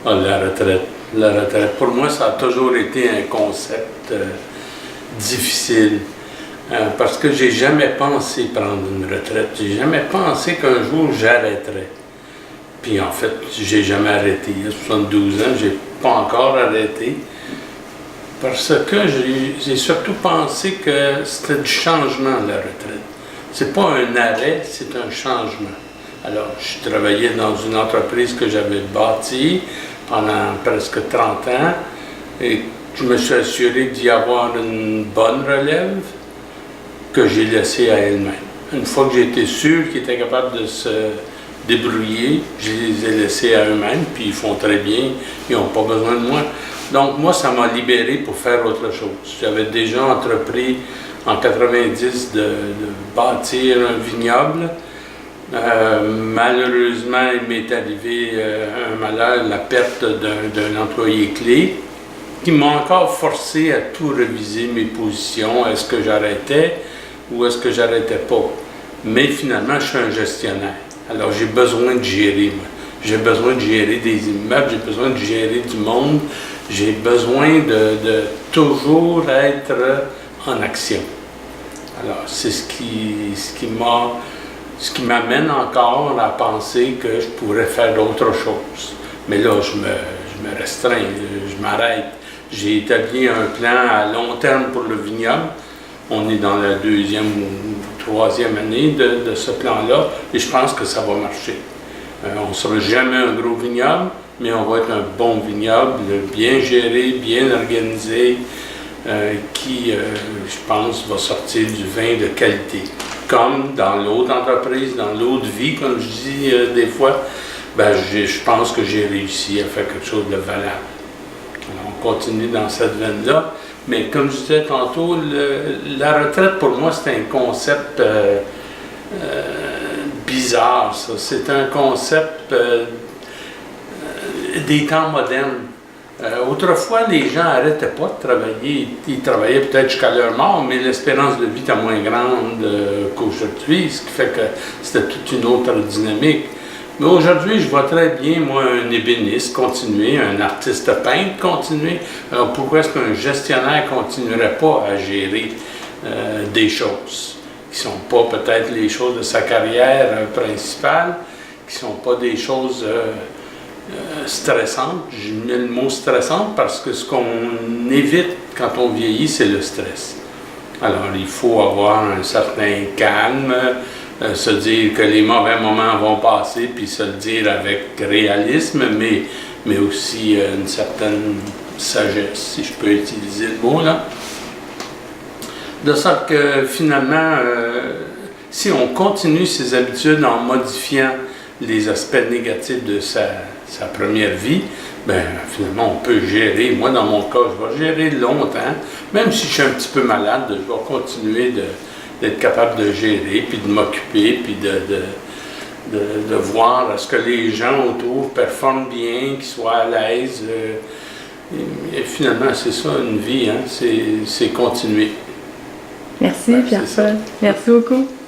Ah, la retraite. La retraite. Pour moi, ça a toujours été un concept difficile. Parce que j'ai jamais pensé prendre une retraite. J'ai jamais pensé qu'un jour j'arrêterais. Puis en fait, j'ai jamais arrêté. Il y a 72 ans, j'ai pas encore arrêté. Parce que j'ai surtout pensé que c'était du changement, la retraite. C'est pas un arrêt, c'est un changement. Alors, je travaillais dans une entreprise que j'avais bâtie pendant presque 30 ans et je me suis assuré d'y avoir une bonne relève que j'ai laissée à elle-même. Une fois que j'ai été sûr qu'ils étaient capables de se débrouiller, je les ai laissés à eux-mêmes, puis ils font très bien, ils n'ont pas besoin de moi. Donc moi, ça m'a libéré pour faire autre chose. J'avais déjà entrepris en 90 de bâtir un vignoble. Malheureusement, il m'est arrivé un malheur, la perte d'un employé clé, qui m'a encore forcé à tout réviser mes positions. Est-ce que j'arrêtais ou est-ce que j'arrêtais pas? Mais finalement, je suis un gestionnaire. Alors, j'ai besoin de gérer, moi. J'ai besoin de gérer des immeubles, j'ai besoin de gérer du monde, j'ai besoin de toujours être en action. Alors, c'est ce qui m'amène encore à penser que je pourrais faire d'autres choses. Mais là, je me restreins, je m'arrête. J'ai établi un plan à long terme pour le vignoble. On est dans la 2e ou 3e année de ce plan-là et je pense que ça va marcher. On ne sera jamais un gros vignoble, mais on va être un bon vignoble, bien géré, bien organisé, qui, je pense, va sortir du vin de qualité. Comme dans l'autre entreprise, dans l'autre vie, comme je dis des fois, ben, je pense que j'ai réussi à faire quelque chose de valable. Alors, on continue dans cette veine-là. Mais comme je disais tantôt, la retraite, pour moi, c'est un concept bizarre, ça. C'est un concept des temps modernes. Autrefois, les gens n'arrêtaient pas de travailler. Ils travaillaient peut-être jusqu'à leur mort, mais l'espérance de vie était moins grande qu'aujourd'hui, ce qui fait que c'était toute une autre dynamique. Mais aujourd'hui, je vois très bien, moi, un ébéniste continuer, un artiste peintre continuer. Alors pourquoi est-ce qu'un gestionnaire ne continuerait pas à gérer des choses qui ne sont pas peut-être les choses de sa carrière principale, qui ne sont pas des choses stressantes. J'ai mis le mot stressante parce que ce qu'on évite quand on vieillit, c'est le stress. Alors il faut avoir un certain calme, se dire que les mauvais moments vont passer, puis se le dire avec réalisme, mais aussi une certaine sagesse, si je peux utiliser le mot là. De sorte que finalement, si on continue ses habitudes en modifiant les aspects négatifs de sa première vie, ben finalement on peut gérer. Moi dans mon cas, je vais gérer longtemps, même si je suis un petit peu malade, je vais continuer d'être capable de gérer, puis de m'occuper, puis de voir est-ce que les gens autour performent bien, qu'ils soient à l'aise. Et finalement, c'est ça une vie, hein? C'est continuer. Merci Pierre-Paul. Merci beaucoup.